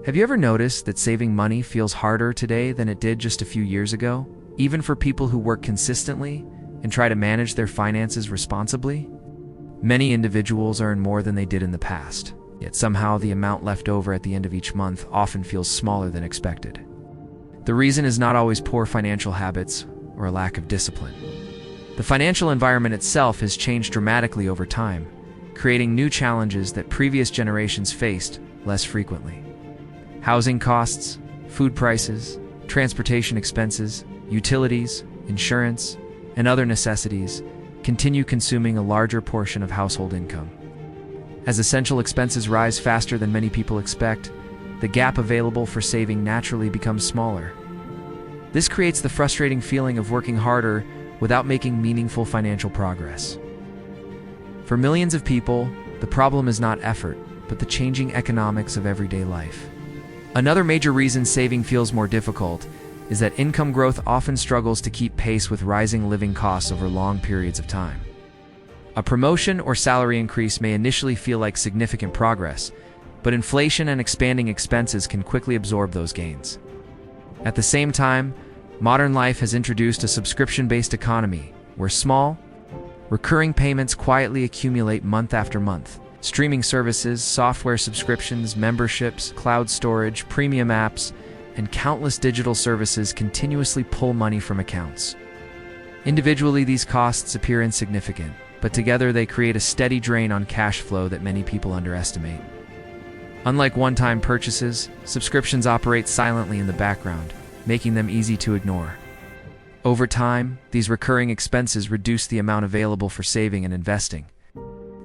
Have you ever noticed that saving money feels harder today than it did just a few years ago, even for people who work consistently and try to manage their finances responsibly? Many individuals earn more than they did in the past, yet somehow the amount left over at the end of each month often feels smaller than expected. The reason is not always poor financial habits or a lack of discipline. The financial environment itself has changed dramatically over time, creating new challenges that previous generations faced less frequently. Housing costs, food prices, transportation expenses, utilities, insurance, and other necessities continue consuming a larger portion of household income. As essential expenses rise faster than many people expect, the gap available for saving naturally becomes smaller. This creates the frustrating feeling of working harder without making meaningful financial progress. For millions of people, the problem is not effort, but the changing economics of everyday life. Another major reason saving feels more difficult is that income growth often struggles to keep pace with rising living costs over long periods of time. A promotion or salary increase may initially feel like significant progress, but inflation and expanding expenses can quickly absorb those gains. At the same time, modern life has introduced a subscription-based economy where small, recurring payments quietly accumulate month after month. Streaming services, software subscriptions, memberships, cloud storage, premium apps, and countless digital services continuously pull money from accounts. Individually, these costs appear insignificant, but together they create a steady drain on cash flow that many people underestimate. Unlike one-time purchases, subscriptions operate silently in the background, making them easy to ignore. Over time, these recurring expenses reduce the amount available for saving and investing.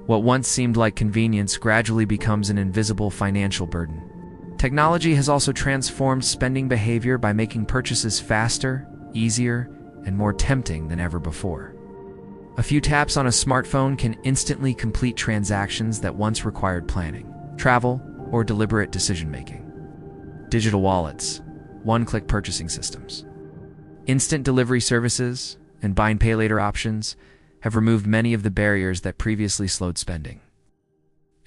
What once seemed like convenience gradually becomes an invisible financial burden. Technology has also transformed spending behavior by making purchases faster, easier, and more tempting than ever before. A few taps on a smartphone can instantly complete transactions that once required planning, travel, or deliberate decision-making. Digital wallets, one-click purchasing systems, instant delivery services, and buy and pay later options have removed many of the barriers that previously slowed spending.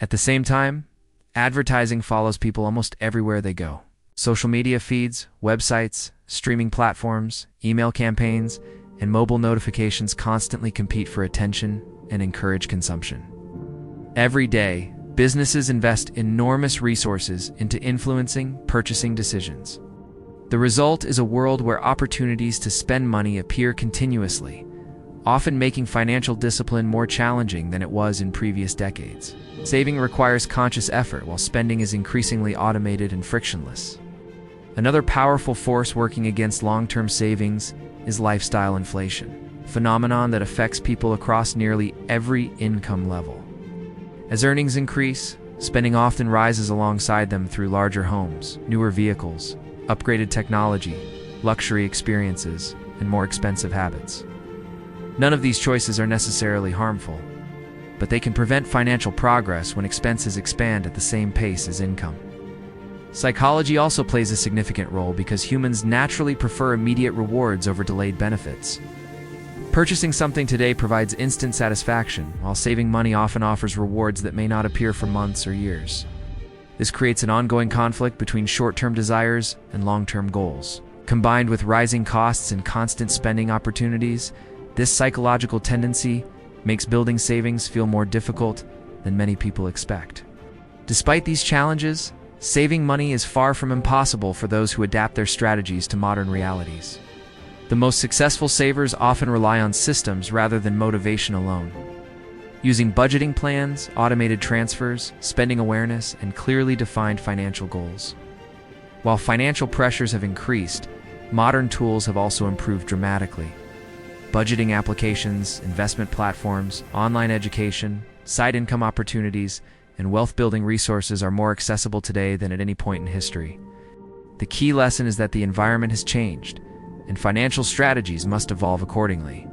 At the same time, advertising follows people almost everywhere they go. Social media feeds, websites, streaming platforms, email campaigns, and mobile notifications constantly compete for attention and encourage consumption. Every day, businesses invest enormous resources into influencing purchasing decisions. The result is a world where opportunities to spend money appear continuously, often making financial discipline more challenging than it was in previous decades. Saving requires conscious effort, while spending is increasingly automated and frictionless. Another powerful force working against long-term savings is lifestyle inflation, a phenomenon that affects people across nearly every income level. As earnings increase, spending often rises alongside them through larger homes, newer vehicles, upgraded technology, luxury experiences, and more expensive habits. None of these choices are necessarily harmful, but they can prevent financial progress when expenses expand at the same pace as income. Psychology also plays a significant role because humans naturally prefer immediate rewards over delayed benefits. Purchasing something today provides instant satisfaction, while saving money often offers rewards that may not appear for months or years. This creates an ongoing conflict between short-term desires and long-term goals. Combined with rising costs and constant spending opportunities, this psychological tendency makes building savings feel more difficult than many people expect. Despite these challenges, saving money is far from impossible for those who adapt their strategies to modern realities. The most successful savers often rely on systems rather than motivation alone. Using budgeting plans, automated transfers, spending awareness, and clearly defined financial goals. While financial pressures have increased, modern tools have also improved dramatically. Budgeting applications, investment platforms, online education, side income opportunities, and wealth-building resources are more accessible today than at any point in history. The key lesson is that the environment has changed, and financial strategies must evolve accordingly.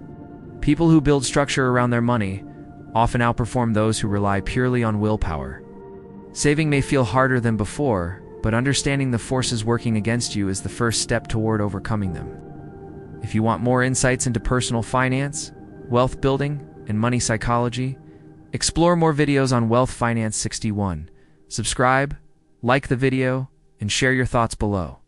People who build structure around their money often outperform those who rely purely on willpower. Saving may feel harder than before, but understanding the forces working against you is the first step toward overcoming them. If you want more insights into personal finance, wealth building, and money psychology, explore more videos on Wealth Finance 61. Subscribe, like the video, and share your thoughts below.